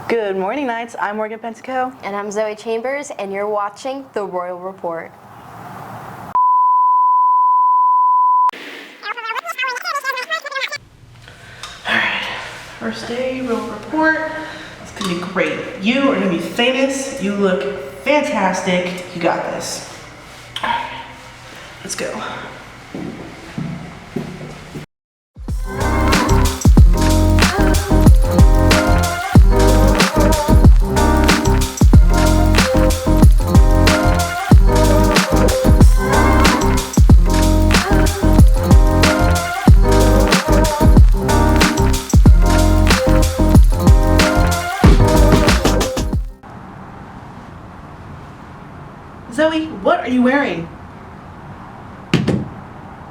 Good morning, Knights. I'm Morgan Penteco. And I'm Zoe Chambers, and you're watching The Royal Report. First day, Royal Report. It's gonna be great. You are gonna be famous. You look fantastic. You got this. All right, let's go. Zoe, what are you wearing?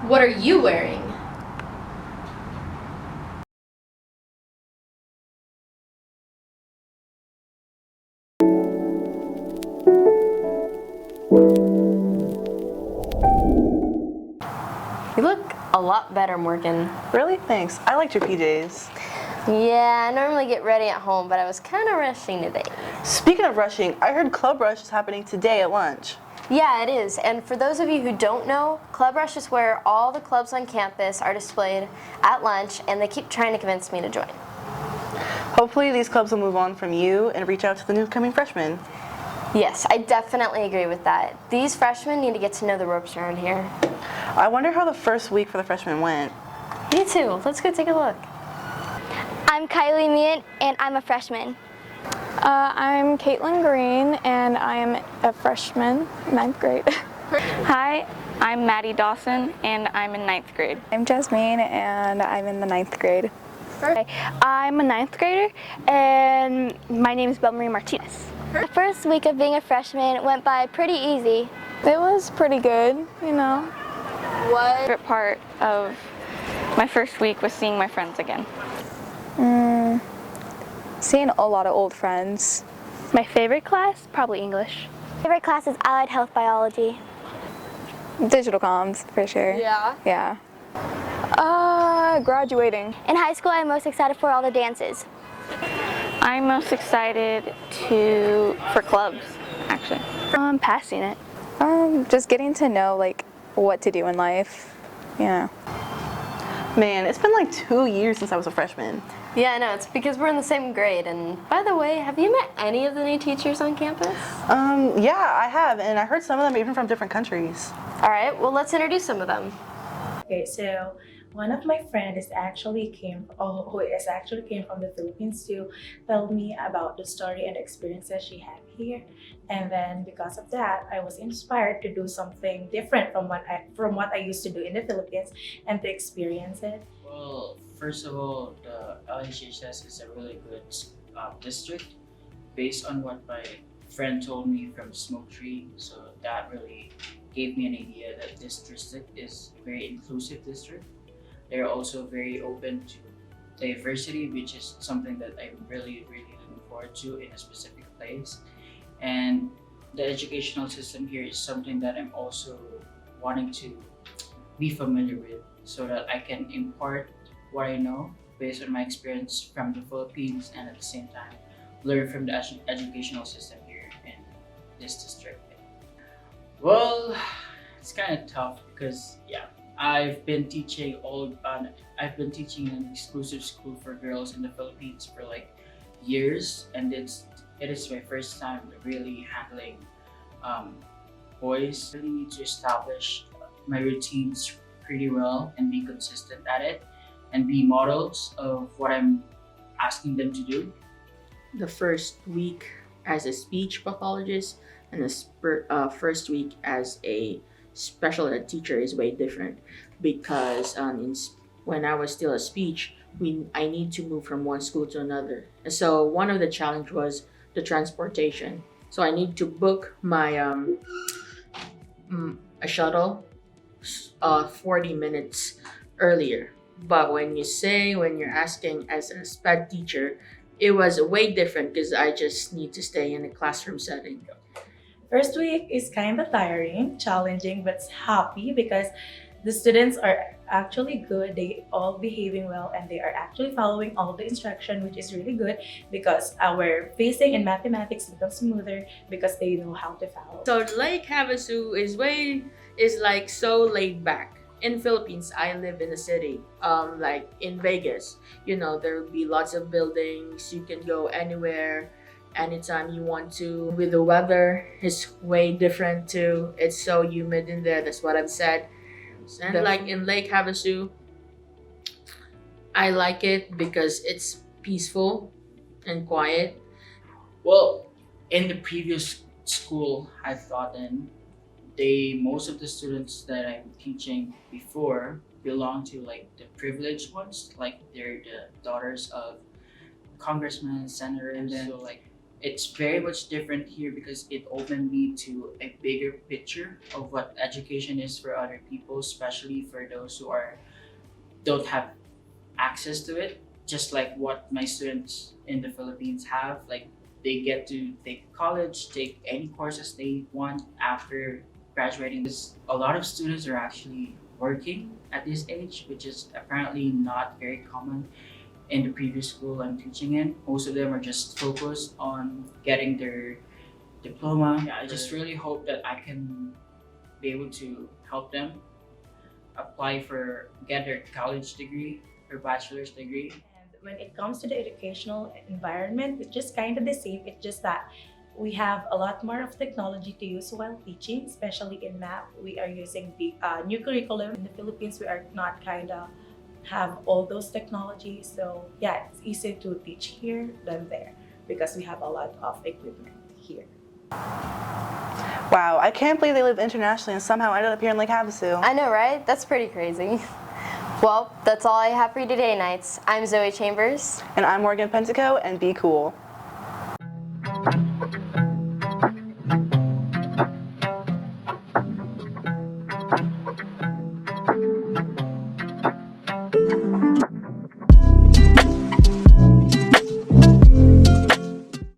What are you wearing? You look a lot better, Morgan. Really? Thanks. I liked your PJs. Yeah, I normally get ready at home, but I was kind of rushing today. Speaking of rushing, I heard Club Rush is happening today at lunch. Yeah, it is. And for those of you who don't know, Club Rush is where all the clubs on campus are displayed at lunch, and they keep trying to convince me to join. Hopefully these clubs will move on from you and reach out to the newcoming freshmen. Yes, I definitely agree with that. These freshmen need to get to know the ropes around here. I wonder how the first week for the freshmen went. Me too. Let's go take a look. I'm Kylie Meehan, and I'm a freshman. I'm Caitlin Green, and I'm a freshman, 9th grade. Hi, I'm Maddie Dawson, and I'm in 9th grade. I'm Jasmine, and I'm in the 9th grade. I'm a 9th grader, and my name is Belmarie Martinez. The first week of being a freshman went by pretty easy. It was pretty good, you know. What favorite part of my first week was seeing my friends again. Seeing a lot of old friends. My favorite class? Probably English. Favorite class is Allied Health Biology. Digital comms, for sure. Yeah? Yeah. Graduating. In high school, I'm most excited for all the dances. I'm most excited for clubs, actually. I'm passing it. Just getting to know, like, what to do in life. Yeah. Man, it's been like 2 years since I was a freshman. Yeah, I know. It's because we're in the same grade. And by the way, have you met any of the new teachers on campus? Yeah, I have, and I heard some of them even from different countries. All right, well, let's introduce some of them. Okay, so one of my friends who actually came from the Philippines to tell me about the story and experiences she had here, and then because of that, I was inspired to do something different from what I used to do in the Philippines and to experience it. Well, first of all, the LHHS is a really good district based on what my friend told me from Smoke Tree. So that really gave me an idea that this district is a very inclusive district. They're also very open to diversity, which is something that I'm really, really looking forward to in a specific place. And the educational system here is something that I'm also wanting to be familiar with so that I can impart what I know based on my experience from the Philippines and at the same time learn from the educational system here in this district. Well, it's kind of tough because I've been teaching in an exclusive school for girls in the Philippines for like years, and it is my first time really handling boys. I really need to establish my routines pretty well and be consistent at it and be models of what I'm asking them to do. The first week as a speech pathologist and the first week as a special ed teacher is way different because when I was still a speech, I need to move from one school to another. And so one of the challenge was the transportation. So I need to book my a shuttle 40 minutes earlier. But when you're asking as a sped teacher, it was way different because I just need to stay in a classroom setting. First week is kind of tiring, challenging, but happy because The students are actually good. They all behaving well and they are actually following all the instruction, which is really good because our facing in mathematics becomes smoother because they know how to follow. So Lake Havasu is like so laid back. In Philippines, I live in a city, like in Vegas. You know, there will be lots of buildings. You can go anywhere, anytime you want to. With the weather, it's way different too. It's so humid in there. That's what I've said. And like in Lake Havasu, I like it because it's peaceful and quiet. Well, in the previous school I've taught in, most of the students that I'm teaching before belong to like the privileged ones, like they're the daughters of congressmen, senators, and then so like it's very much different here because it opened me to a bigger picture of what education is for other people, especially for those who don't have access to it. Just like what my students in the Philippines have, like they get to take college, take any courses they want after graduating. A lot of students are actually working at this age, which is apparently not very common in the previous school I'm teaching in. Most of them are just focused on getting their diploma. Yeah, I just really hope that I can be able to help them get their college degree or bachelor's degree. And when it comes to the educational environment, it's just kind of the same. It's just that we have a lot more of technology to use while teaching, especially in math. We are using the new curriculum. In the Philippines, we are not kind of have all those technologies. So yeah, it's easier to teach here than there because we have a lot of equipment here. Wow, I can't believe they live internationally and somehow ended up here in Lake Havasu. I know, right? That's pretty crazy. Well, that's all I have for you today, Knights. I'm Zoe Chambers. And I'm Morgan Pentico, and be cool.